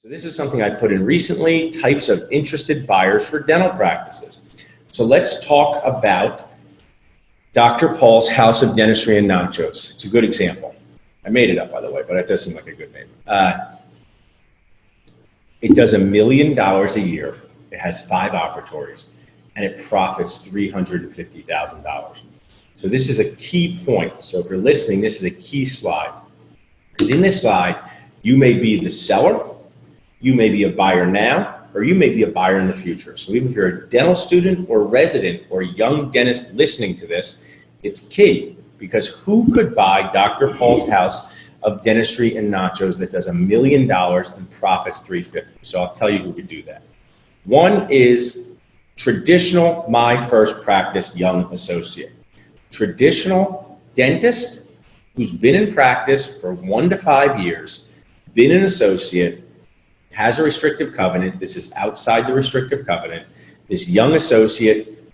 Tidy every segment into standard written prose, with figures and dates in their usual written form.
So this is something I put in recently, types of interested buyers for dental practices. So let's talk about Dr. Paul's House of Dentistry and Nachos. It's a good example. I made it up, by the way, but it does seem like a good name. It does $1 million a year. It has 5 operatories, and it profits $350,000. So this is a key point. So if you're listening, this is a key slide. Because in this slide, you may be the seller, you may be a buyer now, or you may be a buyer in the future. So even if you're a dental student or resident or young dentist listening to this, it's key, because who could buy Dr. Paul's House of Dentistry and Nachos that does $1 million and profits $350,000? So I'll tell you who could do that. One is traditional My First Practice young associate. Traditional dentist who's been in practice for 1 to 5 years, been an associate, has a restrictive covenant. This is outside the restrictive covenant. This young associate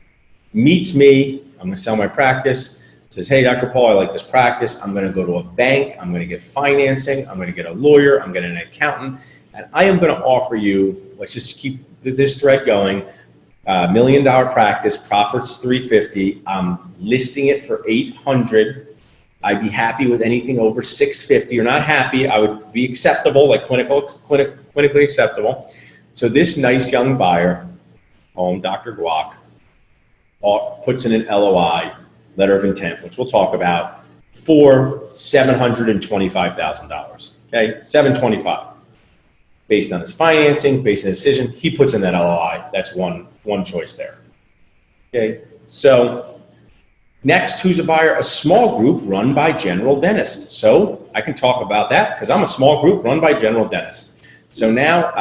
meets me. I'm going to sell my practice. Says, hey, Dr. Paul, I like this practice. I'm going to go to a bank. I'm going to get financing. I'm going to get a lawyer. I'm getting an accountant. And I am going to offer you, let's just keep this thread going, $1 million practice, profits $350,000. I'm listing it for $800,000. I'd be happy with anything over $650,000. You're not happy, I would be acceptable, like clinically acceptable. So this nice young buyer, Dr. Guac, puts in an LOI, letter of intent, which we'll talk about, for $725,000. Okay, $725,000. Based on his financing, based on his decision, he puts in that LOI. That's one choice there. Okay, so next, who's a buyer? A small group run by general dentist. So I can talk about that because I'm a small group run by general dentist. So now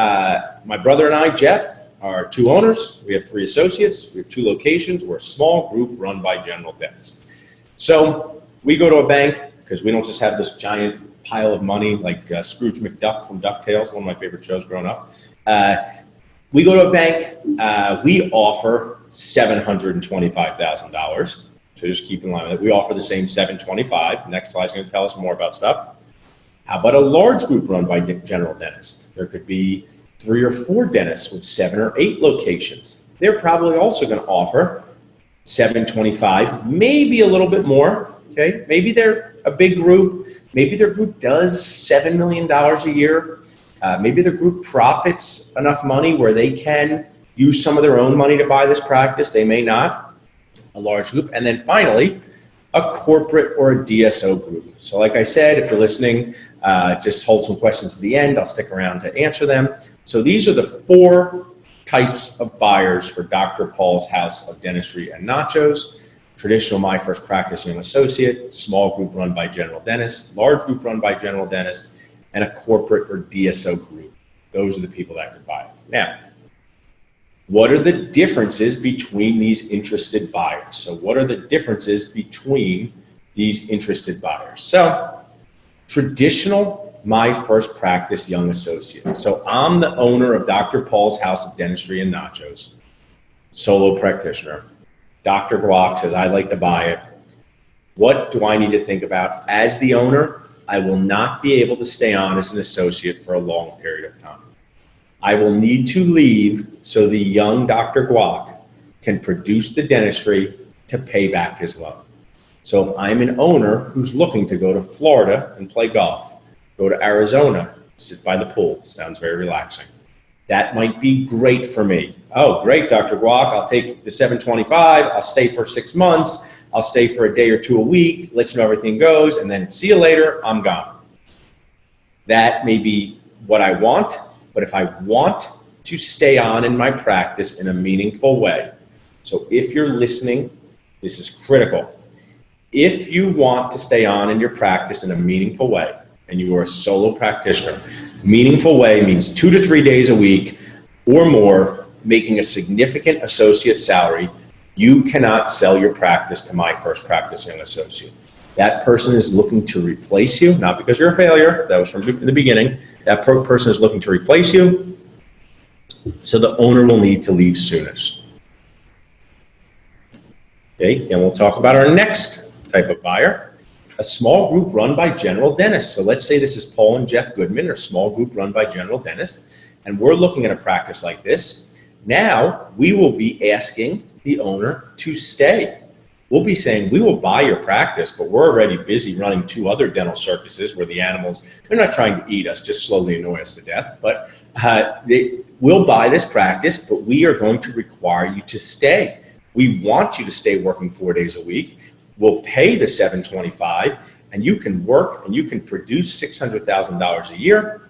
my brother and I, Jeff, are 2 owners. We have 3 associates. We have 2 locations. We're a small group run by general dentists. So we go to a bank because we don't just have this giant pile of money like Scrooge McDuck from DuckTales, one of my favorite shows growing up. We go to a bank. We offer $725,000. So just keep in line with it. We offer the same $725,000. Next slide is going to tell us more about stuff. How about a large group run by general dentists? There could be 3 or 4 dentists with 7 or 8 locations. They're probably also going to offer $725,000, maybe a little bit more. Okay, maybe they're a big group. Maybe their group does $7 million a year. Maybe their group profits enough money where they can use some of their own money to buy this practice. They may not. A large group. And then finally, a corporate or a DSO group. So like I said, if you're listening, just hold some questions to the end. I'll stick around to answer them. So these are the 4 types of buyers for Dr. Paul's House of Dentistry and Nachos. Traditional My First Practice young associate, small group run by general dentist, large group run by general dentist, and a corporate or DSO group. Those are the people that could buy it. Now, what are the differences between these interested buyers? So what are the differences between these interested buyers? So traditional My First Practice young associate. So I'm the owner of Dr. Paul's House of Dentistry and Nachos, solo practitioner. Dr. Guac says, I'd like to buy it. What do I need to think about? As the owner, I will not be able to stay on as an associate for a long period of time. I will need to leave so the young Dr. Guac can produce the dentistry to pay back his loan. So if I'm an owner who's looking to go to Florida and play golf, go to Arizona, sit by the pool, sounds very relaxing. That might be great for me. Oh, great, Dr. Guac, I'll take the $725, I'll stay for 6 months, I'll stay for a day or 2 a week, let you know everything goes, and then see you later, I'm gone. That may be what I want. But if I want to stay on in my practice in a meaningful way, so if you're listening, this is critical. If you want to stay on in your practice in a meaningful way, and you are a solo practitioner, meaningful way means 2 to 3 days a week or more, making a significant associate salary, you cannot sell your practice to My First Practice young associate. That person is looking to replace you, not because you're a failure, that was from the beginning. That person is looking to replace you, so the owner will need to leave soonest. Okay, then we'll talk about our next type of buyer. A small group run by general dentists. So let's say this is Paul and Jeff Goodman, or small group run by general dentists, and we're looking at a practice like this. Now we will be asking the owner to stay. We'll be saying, we will buy your practice, but we're already busy running 2 other dental circuses where the animals, they're not trying to eat us, just slowly annoy us to death. But they will buy this practice, but we are going to require you to stay. We want you to stay working 4 days a week. We'll pay the $725, and you can work and you can produce $600,000 a year,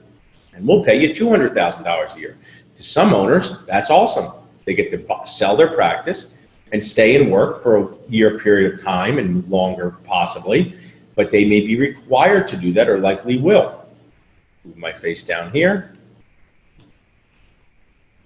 and we'll pay you $200,000 a year. To some owners, that's awesome. They get to sell their practice and stay and work for a year period of time and longer possibly, but they may be required to do that, or likely will. Move my face down here.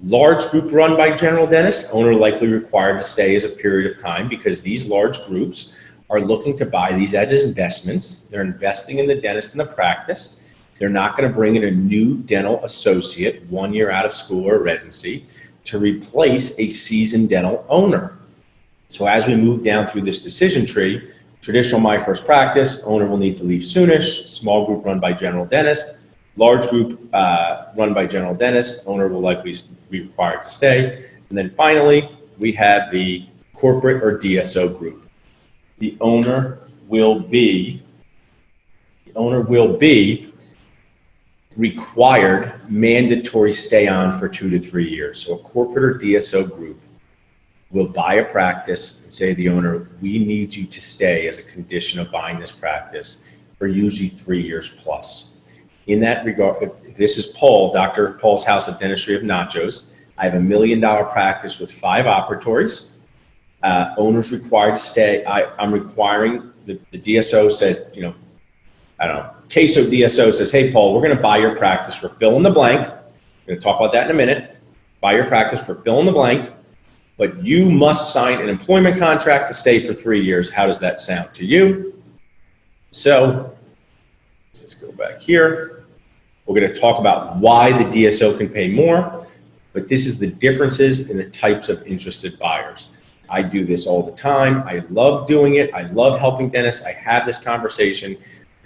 Large group run by general dentists, owner likely required to stay as a period of time, because these large groups are looking to buy these as investments. They're investing in the dentist and the practice. They're not going to bring in a new dental associate 1 year out of school or residency to replace a seasoned dental owner. So as we move down through this decision tree, traditional My First Practice, owner will need to leave soonish. Small group run by general dentist. Large group run by general dentist, owner will likely be required to stay. And then finally, we have the corporate or DSO group. The owner will be required mandatory stay on for 2 to 3 years. So a corporate or DSO group will buy a practice and say to the owner, we need you to stay as a condition of buying this practice for usually 3 years plus. In that regard, if this is Paul, Dr. Paul's House of Dentistry of Nachos. I have $1 million practice with 5 operatories. Owner's required to stay. I'm requiring, the DSO says, I don't know, Queso DSO says, hey, Paul, we're going to buy your practice for fill in the blank. I'm going to talk about that in a minute. Buy your practice for fill in the blank, but you must sign an employment contract to stay for 3 years. How does that sound to you? So let's go back here. We're going to talk about why the DSO can pay more, but this is the differences in the types of interested buyers. I do this all the time. I love doing it. I love helping dentists. I have this conversation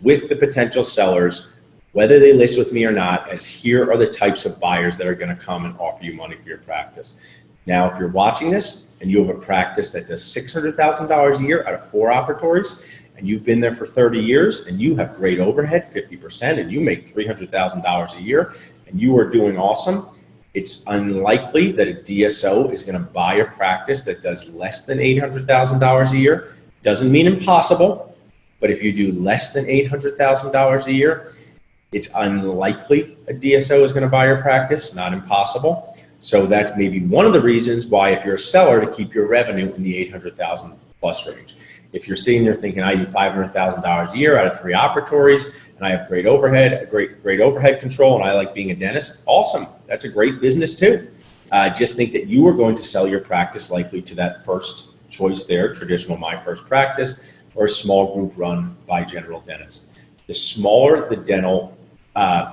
with the potential sellers, whether they list with me or not, as here are the types of buyers that are going to come and offer you money for your practice. Now, if you're watching this and you have a practice that does $600,000 a year out of 4 operatories, and you've been there for 30 years and you have great overhead, 50%, and you make $300,000 a year and you are doing awesome, it's unlikely that a DSO is going to buy a practice that does less than $800,000 a year. Doesn't mean impossible, but if you do less than $800,000 a year, it's unlikely a DSO is going to buy your practice, not impossible. So that may be one of the reasons why, if you're a seller, to keep your revenue in the 800,000 plus range. If you're sitting there thinking, I do $500,000 a year out of 3 operatories, and I have great overhead, great overhead control, and I like being a dentist, awesome. That's a great business too. Just think that you are going to sell your practice likely to that first choice there, traditional My First Practice, or a small group run by general dentists. The smaller the dental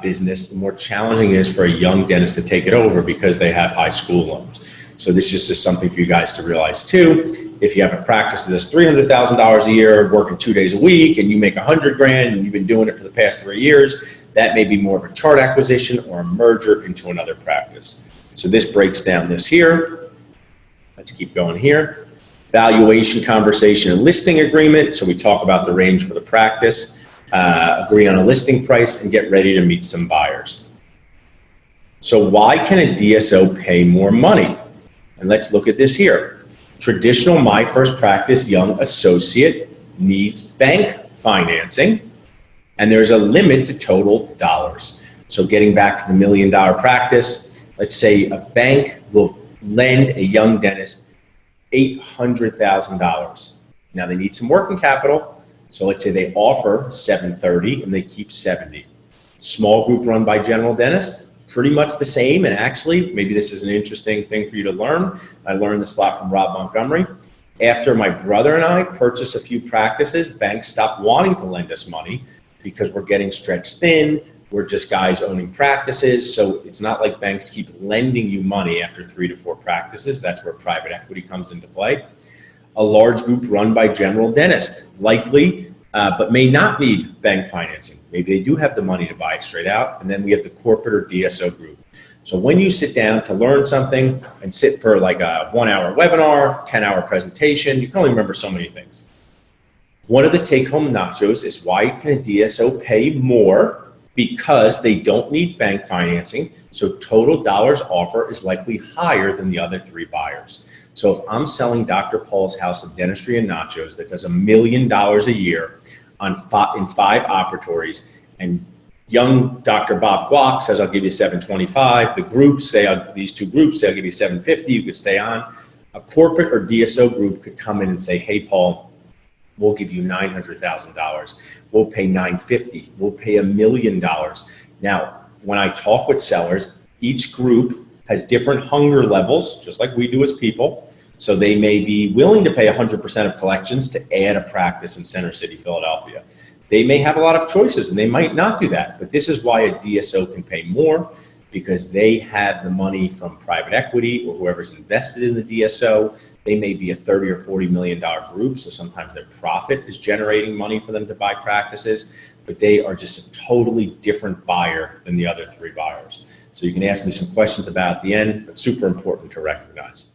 business, the more challenging it is for a young dentist to take it over, because they have high school loans. So this just is something for you guys to realize too. If you have a practice that does $300,000 a year, working 2 days a week, and you make $100,000 and you've been doing it for the past 3 years, that may be more of a chart acquisition or a merger into another practice. So this breaks down this here. Let's keep going here. Valuation, conversation, and listing agreement. So we talk about the range for the practice, agree on a listing price, and get ready to meet some buyers. So why can a DSO pay more money? And let's look at this here. Traditional My First Practice young associate needs bank financing, and there's a limit to total dollars. So getting back to the $1 million practice, let's say a bank will lend a young dentist $800,000. Now they need some working capital, so let's say they offer $730,000 and they keep $70,000. Small group run by general dentists, pretty much the same. And actually, maybe this is an interesting thing for you to learn. I learned this a lot from Rob Montgomery. After my brother and I purchased a few practices, banks stopped wanting to lend us money because we're getting stretched thin. We're just guys owning practices. So it's not like banks keep lending you money after 3 to 4 practices. That's where private equity comes into play. A large group run by general dentist, likely but may not need bank financing. Maybe they do have the money to buy it straight out. And then we have the corporate or DSO group. So when you sit down to learn something and sit for like a 1-hour webinar, 10-hour presentation, you can only remember so many things. One of the take-home nachos is why can a DSO pay more? Because they don't need bank financing, so total dollars offer is likely higher than the other 3 buyers. So if I'm selling Dr. Paul's House of Dentistry and Nachos that does $1 million a year in 5 operatories, and young Dr. Bob Guac says, I'll give you $725, the groups say, these 2 groups say, I'll give you $750, you could stay on. A corporate or DSO group could come in and say, hey, Paul, we'll give you $900,000. We'll pay $950. We'll pay $1 million. Now, when I talk with sellers, each group has different hunger levels, just like we do as people. So they may be willing to pay 100% of collections to add a practice in Center City, Philadelphia. They may have a lot of choices and they might not do that. But this is why a DSO can pay more, because they have the money from private equity or whoever's invested in the DSO. They may be a $30 or $40 million group, so sometimes their profit is generating money for them to buy practices, but they are just a totally different buyer than the other 3 buyers. So you can ask me some questions about at the end, but super important to recognize.